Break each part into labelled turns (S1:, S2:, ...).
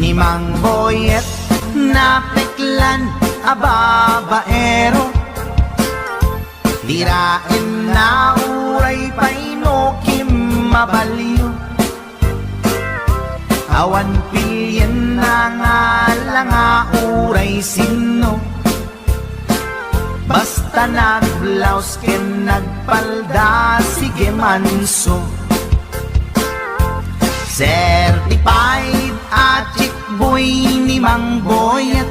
S1: ni Mang Boyet na peklan a babaero. Dirain na uray paino kim mabaliw. Awan pilyen na nga lang uray sino. Basta nagblaus ken nagpalda sige manso. Certified at chick boy ni Mang Boyet.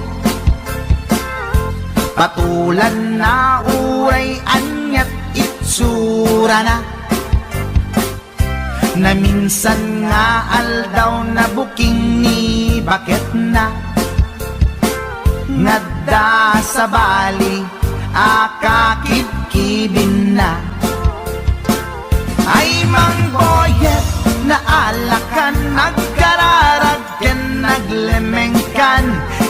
S1: Patulan na uray anyat itsura na. Na minsan nga aldaw na buking ni bakit na. Ngadda sa bali akakibkibin na. Ay Mang Boyet na alakan nagkararag ken naglemengkan.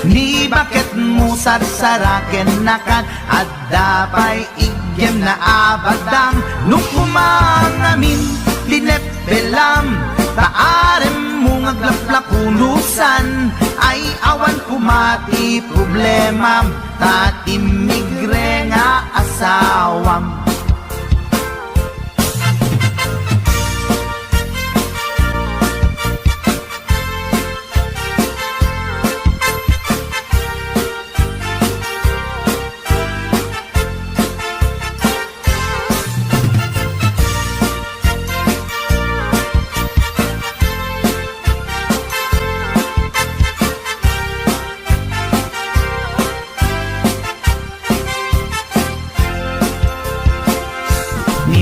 S1: Ni bakit mo sarsaraken nakan at dapay igyem na abadang. Nung kumangamin dinepelam taarem mo ngaglaplapunusan. Ay awan kumati problema tatimigre nga asawam.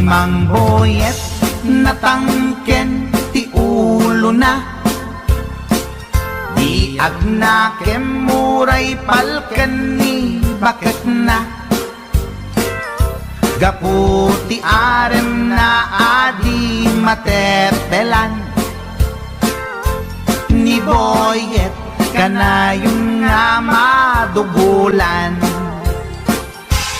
S1: Mang Boyet natangken ti ulo na. Di agnakem muray palken ni bakit na. Gaputi arem na adi matepelan. Ni Boyet kanayong nga madugulan.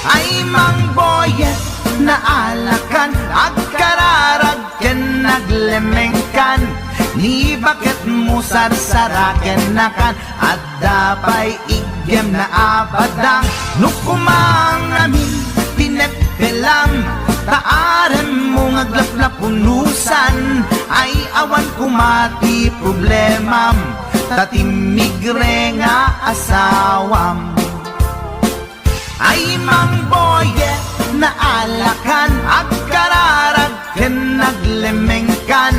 S1: Ay Mang Boyet na alakan agkararag ken naglemengkan. Ni bakit mo sarsaraken nakan at dapay igyem na abadang. Nukumangamin tinepelam taarem mo ngaglaplapunusan. Ay awan kumati problemam tatimigre nga asawam. Ay Mang Boyet na alakan agkararag ken naglemengkan.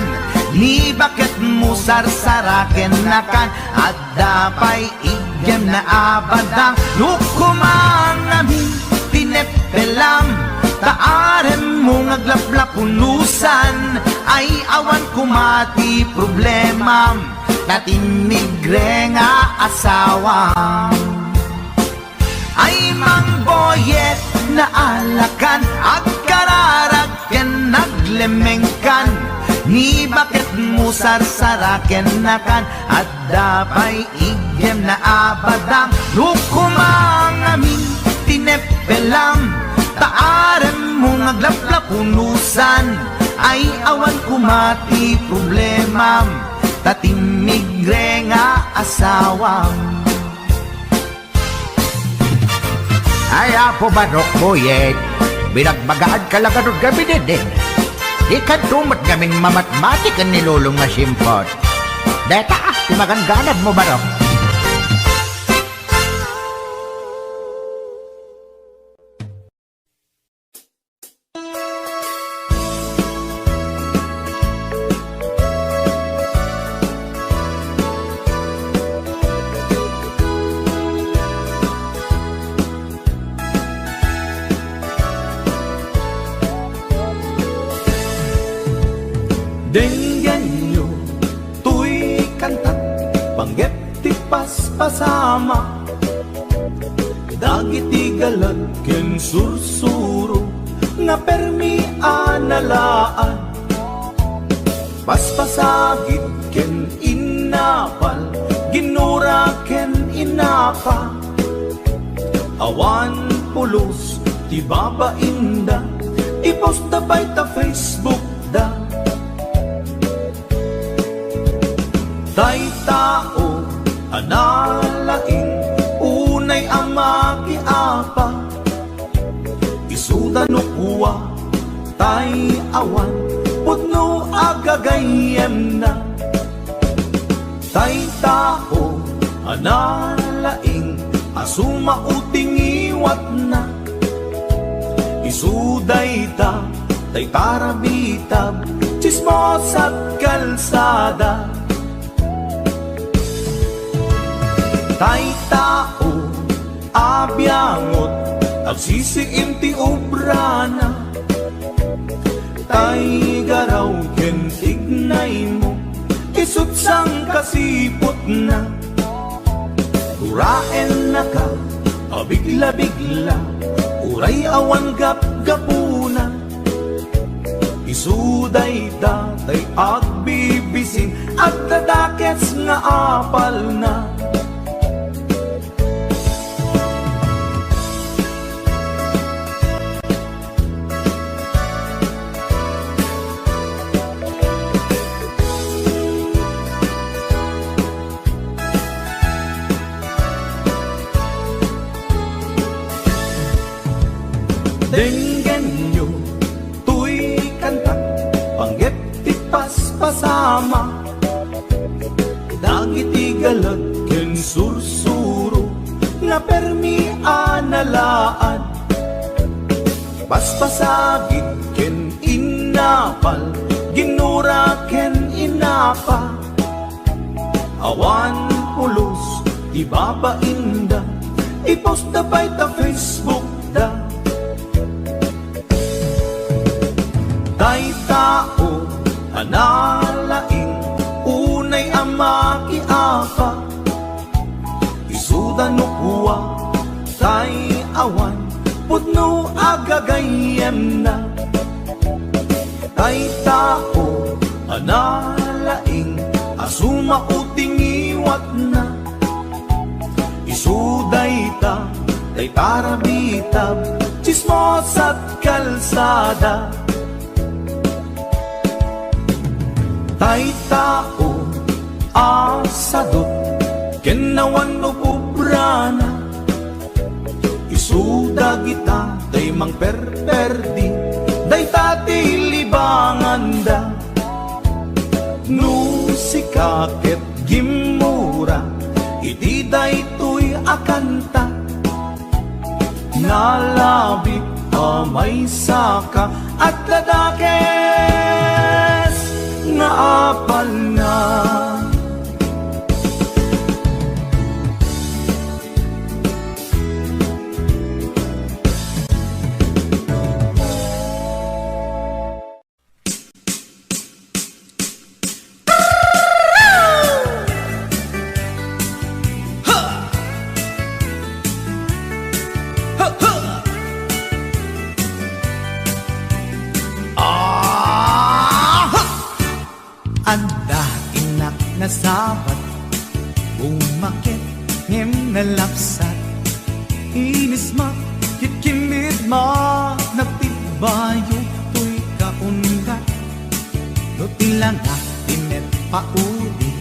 S1: Ni bakit mo sarsaraken nakan at dapay igyem na abadang. Nukumangamin tinepelam taarem mo ngaglaplapunusan. Ay awan kumati problemam tatimigre nga asawam. Ay Mang Boyet na alakan agkararag ken naglemengkan. Ni bakit mo sarsaraken nakan at dapay igyem na abadang. Nukumangamin tinepelam taarem mo ngaglaplapunusan. Ay awan kumati problemam tatimigre nga asawam.
S2: Ay apo Manok Boyet, binagbagaan ka lang anong gabi din. Ikan tumat gaming mamatmatik ang nilulong na simpot. Deta, timagangganad mo Manok.
S1: Denggan nyo, tuy kantat, panggep ti paspasama. Dagiti galad ken sursuro, nga permi analaan. Paspasagit ken inapal, ginura ken inapa. Awan pulos, ti babainda, iposta by ta Facebook da. Tay tao
S3: analaing unay ama kiapa isuda no kuwa tay awan putno agagayem na tay tao analaing asuma uting iwat na isuday ta tay tarabitab chismos at kalsada tay tao abyangot agsisiim ti obrana tay garaw ken ignay mo isut sang kasipot na uraen na ka abigla-bigla uray awan gap-gapuna isuday datay agbibisin at dadakets nga apal na Denggen nyo, tuy kanta, panggit ti paspasama dagiti galag ken sursuro, nga permi analaan paspasagit ken inapal, ginura ken inapa awan pulos, di babainda ipost na bay ta Facebook da tay tao analaing unay ama kiapa isuda no kuwa tay awan putno agagayem na tay tao analaing asuma uting iwat na isuday ta tay tarabitab chismos at kalsada tay tao asadot kenawan no pubrana isuda kita day mang perperdi day tati libanganda no sikaket gimura iti day tuy akanta nalabi amay saka at ladakes nga apal na
S1: Anda inak na sabat umakit ngem na lapsat inis ma kikimid ma nagtibayo tuy kaungat no tilang timet paudi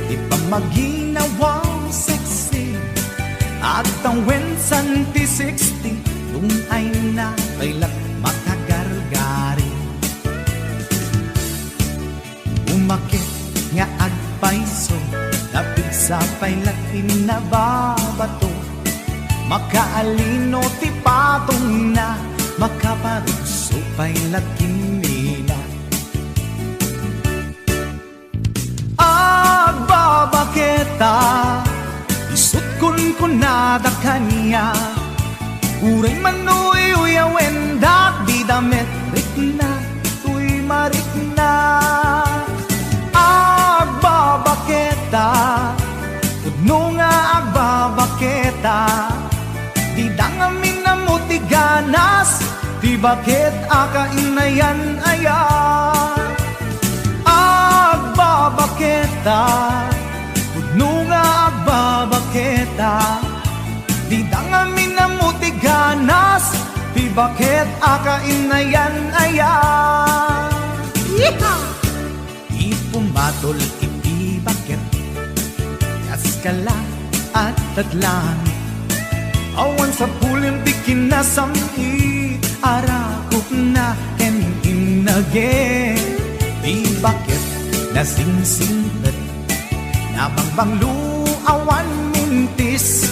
S1: di pa maginawang sexy at ang wensan ti 60 dun ay na kailat makagargari umakit nga agpaiso napig sa pailatin na babato makaalino ti patong na makaparuso pailatin nila agbabaketa isut kun nada kanya uray manuy uyawen dak di damit rikna tuy marikna agbabaketa Udno nga agbabaketa Di dangamin na muti ganas Di bakit akainayan aya Agbabaketa Udno nga agbabaketa Di dangamin na muti ganas Di bakit akainayan aya Yeehaw! Ipumatol iti bakit
S3: kaskala at tadlan. Awan sa pulim di kinasami, arakop na ken inage. Di bakit nasingsingpet, nabangbang luawan mintis,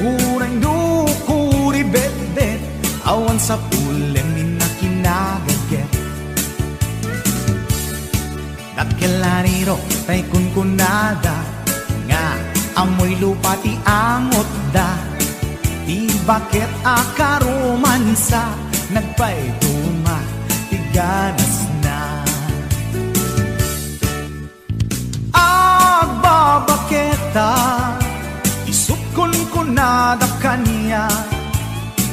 S3: urang dukuri bet-bet, awan sa pulim minakinagaget. Nagkalariro tay kunkunada, nga amoy lupa ti angot da. Di bakit akaromansa, nagpay duma, tiganas na. Agbabaketa, isukon ko na da kanya,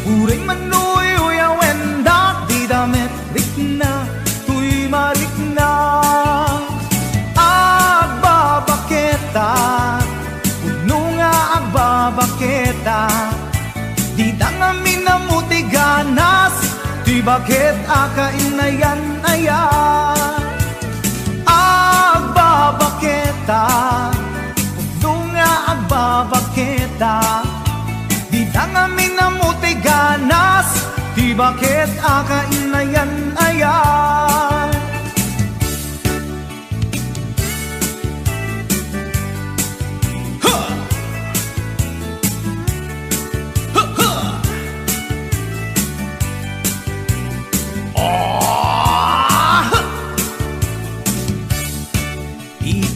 S3: uring manuy uyawenda, di damit rikna, tuy marikna. Agbabaketa, puno nga agbabaketa, di dangamin na mutiganas, di bakit akainayan aya. Agbabaketa, puno nga agbabaketa, di dangamin na mutiganas, di bakit akainayan aya.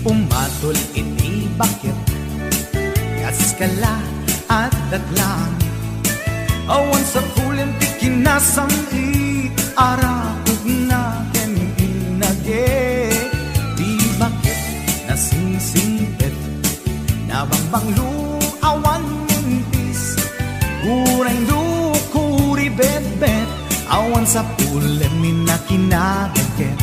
S3: Umatol ini bakit kaskala at datlang, awan sa pulim ti kinasami, arakog na ken inage. Di bakit nasingsingpet, nabangbang luawan mintis, urang dukuri bet-bet, awan sa pulim minakinagaget.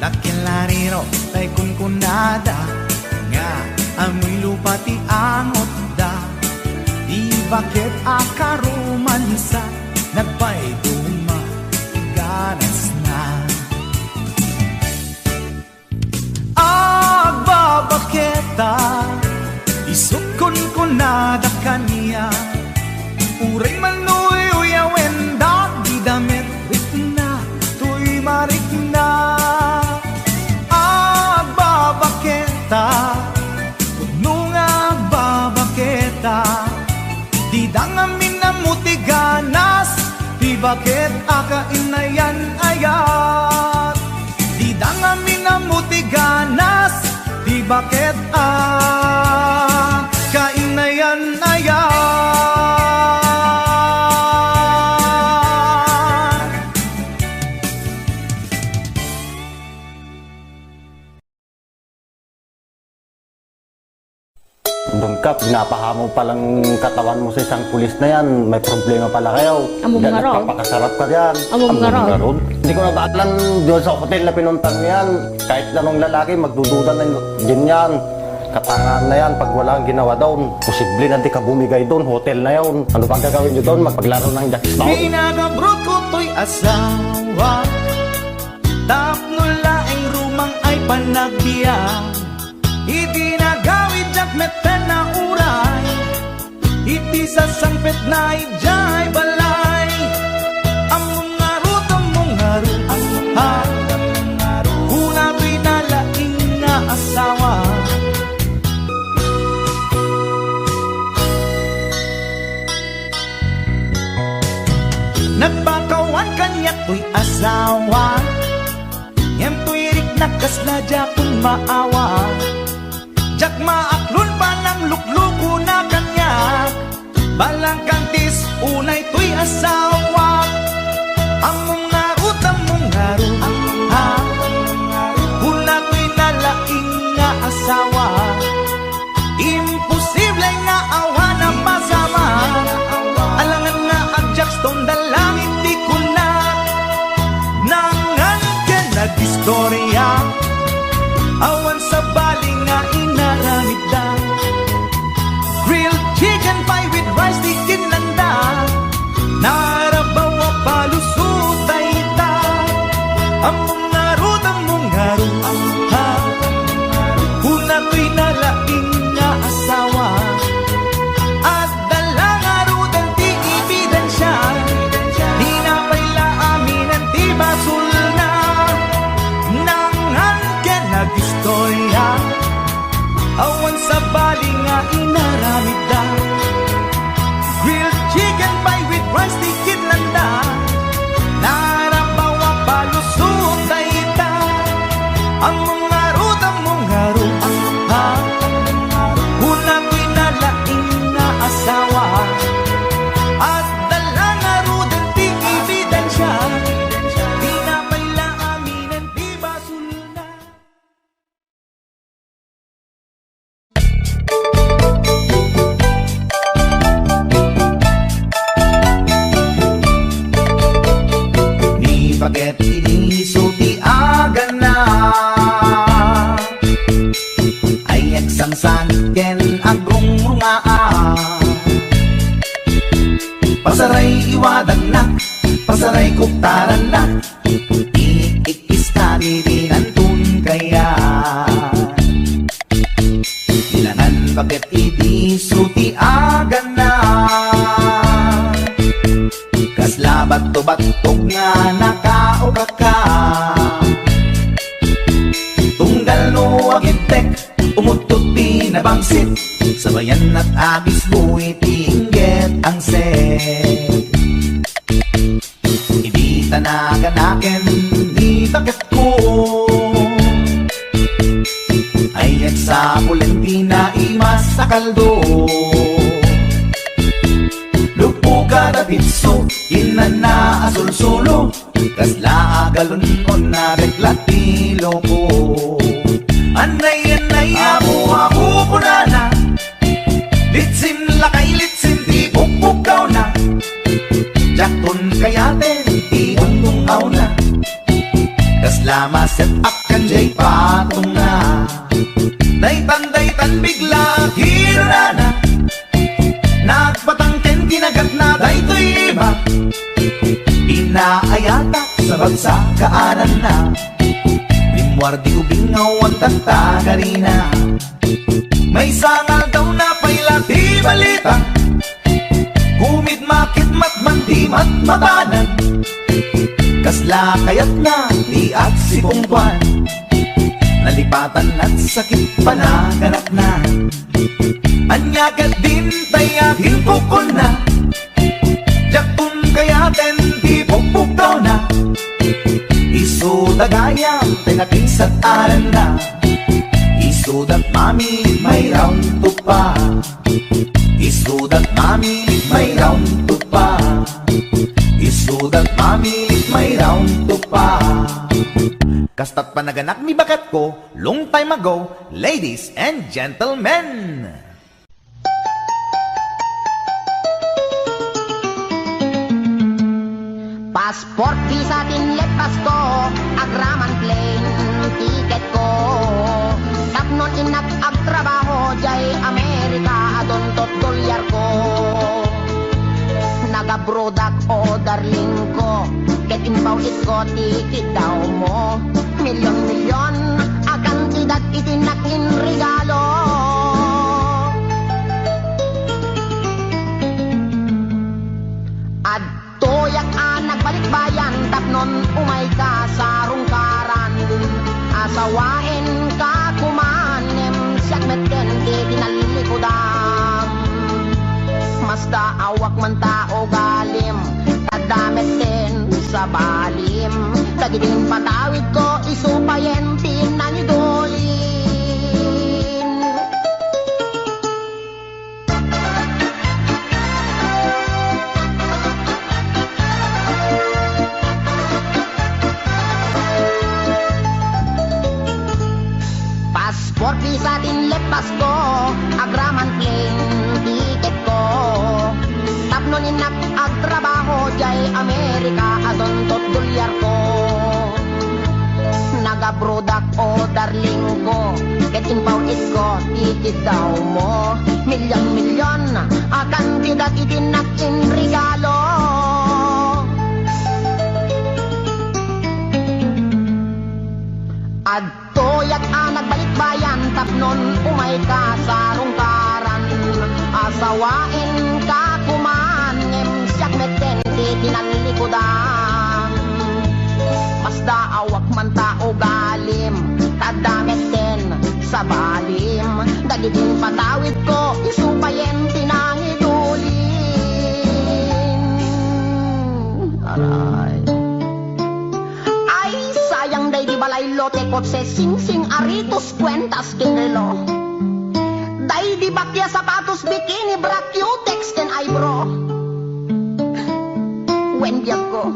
S3: Nakilariro tay kunkunada, nga amoy lupa ti angot da. Di bakit akaromansa, nagpay duma, ganas na. Agbabaketa, isukon ko na da kanya, uray manuy uyawenda, di damit rikna, tuy marikna. Puno nga babaketa, di dangamin na mutiganas, di bakit akainayan ayat. Di dangamin na mutiganas, di bakit akainayan ayat.
S4: Kap, napahamo palang katawan mo sa isang pulis na yan. May problema pala kayo.
S5: Among nga raw.
S4: Papakasarap ka diyan.
S5: Among nga raw.
S4: Hindi ko nabaalan doon sa hotel na pinuntan mo yan. Kahit anong lalaki, magdududa na din yan. Katangaan na yan. Pag wala ang ginawa doon, posible na di ka bumigay doon. Hotel na yun. Ano pang gagawin nyo doon? Magpaglaro ng jackstone?
S3: Pinagabrot ko to'y asawa, tapno laing rumang ay panagbiya. Itinagawid jak meten na uray, iti sa sangpet na ijay balay. Among ngarut, ha, una pinalaing nga asawa. Nagpakawan kanya to'y asawa, yan to'y rik nakasladya kung maawa. Jak maaklon pa ng lukluko na kanya, balang kantis unay to'y asawa. Among ngarut, ha, una to'y nalaing nga asawa. Imposible nga awa na pasama, alangan nga agjakstone dalangin di ko na. Nangan ka nag-istorya, awan sa baling nga inaramid da. Grilled chicken pie with rice di kinlanda, narabaw a palusutay ta. Among ngarut, ha, una istorya, awan sa bali nga inaramid da. Grilled chicken pie with rice tikid landa, narabawa palusot na ita. Ang mga rut, ha, una ko'y nalaing nga asawa, at dala nga rudin ti ebidensya, di na paila aminin di basul na. Ni baget inisuti aga na, ay eksangsan ken agong mga pasaray iwadag na, pasaray kuktaran na, iikista dinantun kaya. Ilangan baget inisuti aga na, kaslabat to batog nga nakaukaka. Tunggal no agintek, umutot pinabangsit, sabayan at agis buhay tingget ang set. Hindi tanaganaken, di bakit ko, ay sa Pulentina imas sa kaldo. Lupo kada bitso, inana asul-sulo, kasla agalon o na reklatilo ko. Anay, abu po na, litsim lakay, litsim di pukpukaw na, jakton kayaten, di ungtungaw na, kasla maset akan jay patong na, daytan bigla kirana na, nagpatangken kinagat na daytoy iba, inaayata sa bagsakaanan na, limwardi ubingaw ang tagtagarina. May sangal daw na paila di balita, kumit makit matman di matmatanan, kasla kayat na di at sipungkwan, nalipatan at sakit panaganap na. Anyagat din tayakin kukon na, jaktun kayaten di pukpukaw na, isudagayam tinakisat aran na, isudat mami may round to pa, isudat mami may round to pa, isudat mami may round to pa. Kastat panaganak ni bakat ko long time ago, ladies and gentlemen.
S5: Passport, visa, tinlepas ko, agraman plane, ticket ko. Tapnon inak ag trabaho, jay Amerika, adon tot dolyar ko. Nagabrodak o darling ko, ket inbaw ko, ticket daw mo. Milyon-milyon, akan tidak itinak in regalo. Ad toyak nagbalik bayan, tapnon umay ka sa rungkaran, asawain ka kumanem, siyak metken di tinalilikodan. Masta awak man tao galim, tadamet din sa balim, tagidin patawid ko, isupayen tinanidolin. Passport, visa, tinlepas ko, agraman plane, ticket ko. Tapnon inak ag trabaho, jay Amerika, adon tot dolyar ko. Nagabrodak o darling ko, ket inbaw ko, ticket daw mo. Milyon-milyon, akan tidak itinak in regalo. Ad toyak nagbalik bayan, tapnon umay ka sa rungkaran, asawain ka kumanem, siyak meten di tinanlikodan. Basta awak man tao galim, kadamit din sa balim. Dagiti patawid ko, isupayen tinangidulin. Aray. Ay, sayang day di balay lote kotse sing-sing aritos kwentas kinrelo. Day di bakya sapatos bikini bra cutex ken eyebrow. When biyak ko,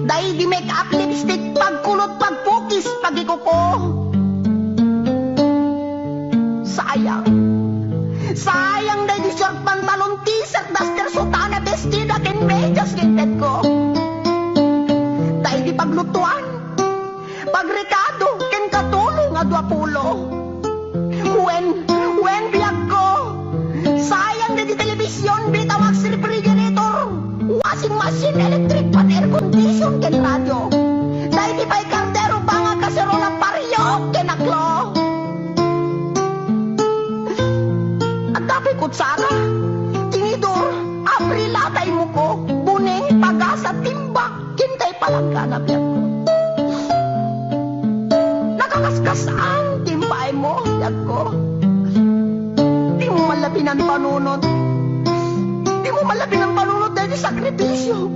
S5: day di make up lipstick pagkulot pagpukis pagikuko. Sayang. Sayang day di short pantalon t-shirt duster sutana bestida ken medyas ginted ko. Day di paglutuan pagrekado ken katulong nga 20. When biyak ko, sayang na di telebisyon, Betamax refrigerator, washing machine, electric pan, air condition, ken radyo. Dahil di pa'y kardero, banga kaserola, paryo, ken aklo. At dapat kutsara, tinidor, aprilatay mo ko, buning, pagasa, timbak, kintay palangga na biyak ko. Nakakaskas ang timbay mo, biyak ko. Di mo malabi ng panunod. Di mo malabi ng panunod dahil sakripisyo.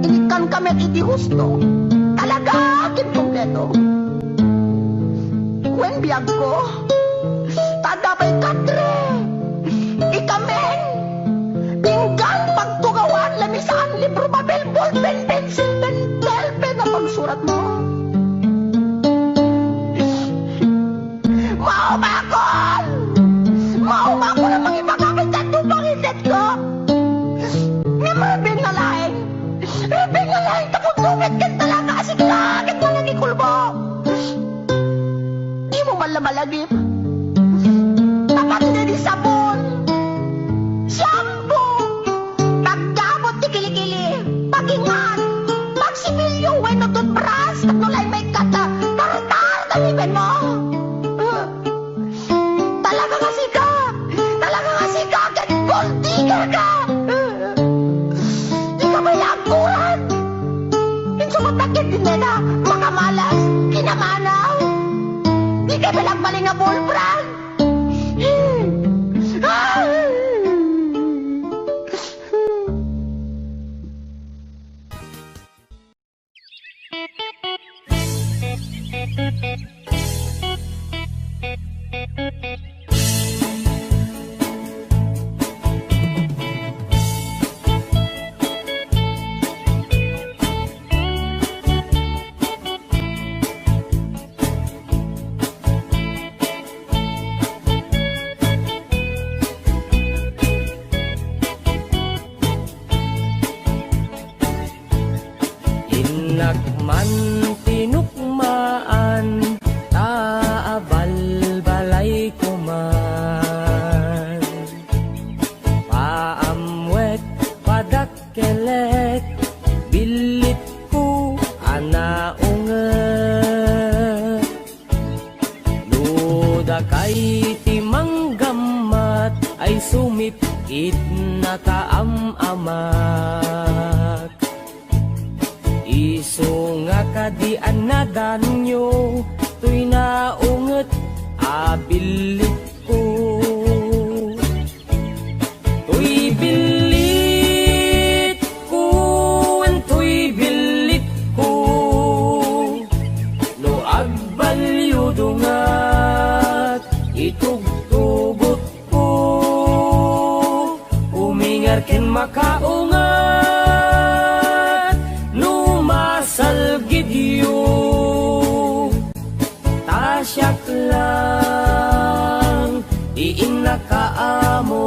S5: Ikan kami at iti husto. Talaga akin kompleto. When biyag ko, tadabay katre. Ikamen. Pinggan pagtugawan, lamisaan, libro, papel, ballpen, pencil, pen, ballpen na pagsurat mo. Mauma ko na mga ipagamit at tupangitit ko. Nga mabing na lain. Mabing na lain, takot-lumit ka talaga kasi kilakit mo nagikulbo. Di mo malamalagip. Tapat na di sabon. Shampoo. Paggamot di kilikili. Pagingan. Pagsimilyo, weno toothbrush. At nulay may kata. Taratar, talibin mo. Tiger ka! Di ka may angkuran! Insumatakit din nila, makamalas, kinamanaw! Di ka balagbaling nga bullbrand!
S6: Nakman tinukmaan, taabal-balay ko man. Paamwet, padakkelek, bilit ko anaunget. Luda kay timanggamat, ay sumipit na kaamamak. Iso nga kadian na danyo, tuy naunget abilit ko. Tuy bilit ko, tuy bilit ko, no agbalyo dungat, itugtugot ko, umingar ken makaungat. Salgidyo tasyak lang iinakaamo.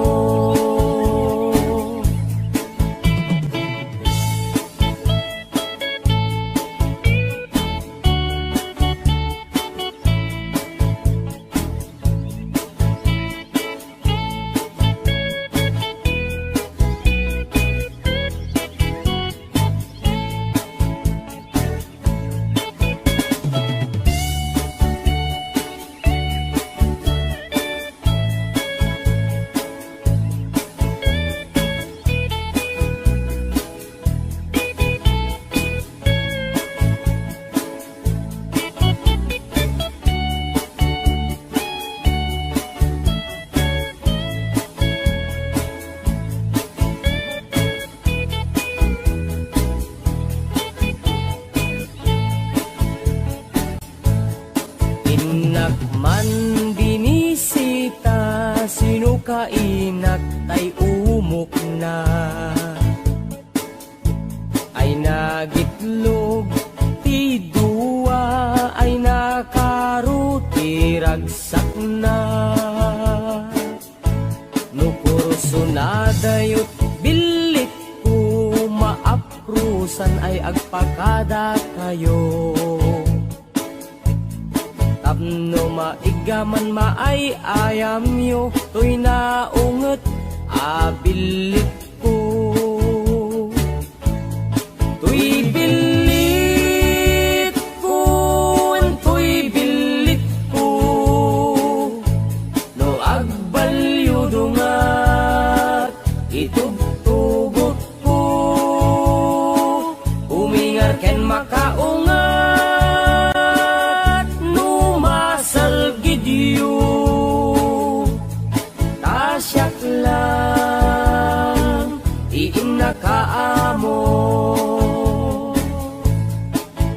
S6: na ay nagitlog, ti duwa ay nakaruti ragsak na. Nukurso na dayot bilit ko, maaprusan ay agpakada kayo. Tapno maigaman maay ayam yo, to'y naunget abilit ko. To'y bilit ko, to'y bilit ko, no agbalyo dungat, itugtugot ko, umingar ken makaungat, no masal gidyo, tasyak lang, iinakaamo.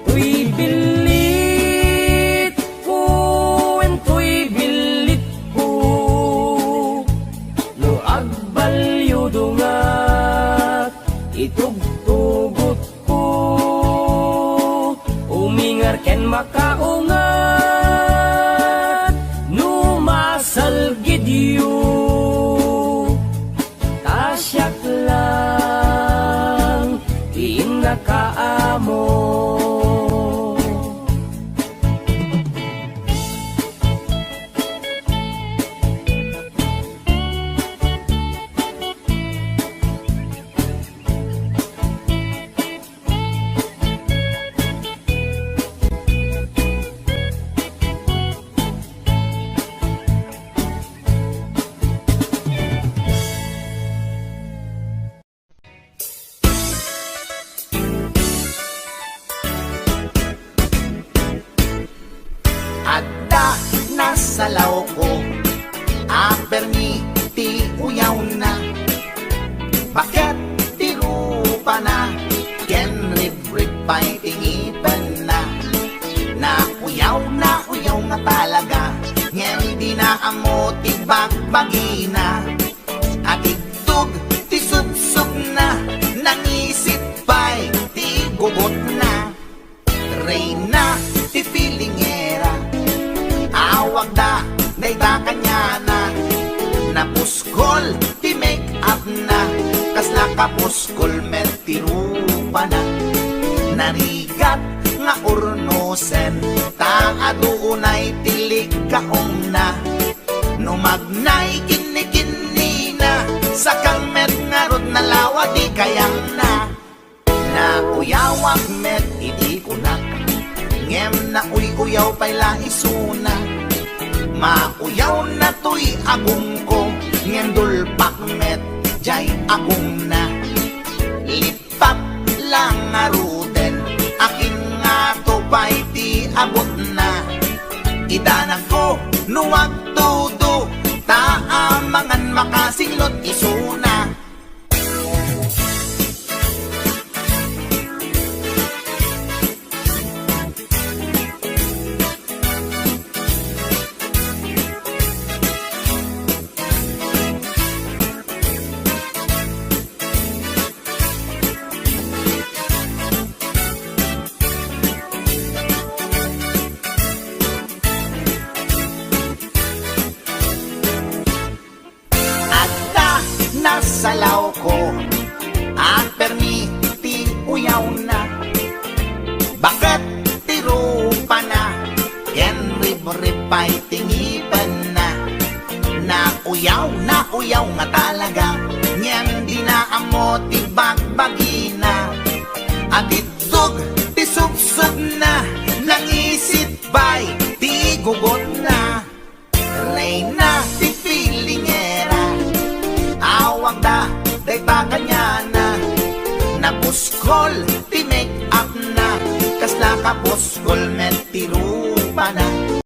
S6: To'y bilit ko, to'y bilit ko, no agbalyo dungat, itugtugot ko, umingar ken makaungat, no masal gidyo, tasyak lang, iinakaamo.
S2: Adda nasalaw ko, aperni ti uyaw na. Bakit ti rupa na, ken ribrib pa'y tingipan na. Uyaw nga talaga, ngayon di na amo ti bagbagina. At igtug ti sutsug na, nangisip pa'y ti gugot na. Reyna ti filingera, awag da, dayta kanya na. Napuskol, ti make up na, kasla kapuskol, met ti rupa na. Narigat nga urnosen, taaduunay tilig kaong na. Numagnay kinikini na, sakang met nga rod na lawa di kayang na. Nauyawag met idi ko na, ngem na uyaw pa'y laisuna. Mauyaw na to'y agong ko, ngem dulpak met jay agong na. Lipat lang nga ruten, akin nga to pa'y di abot na. Idanan ko nuwag todo, taamangan makasinglot isuna. Nasalaw ko, at permiti uyaw na. Bakit tirupa na, ken ribripay tingipan na. Nauyaw nga talaga, nyan di na amo ti bagbagina. At itug ti sugsug na, nangisip ba'y ti gugot na. Reyna ti filingera, awag da, dayta kanya na. Napuskol, ti make up na, kasla kapuskol, met ti rupa na.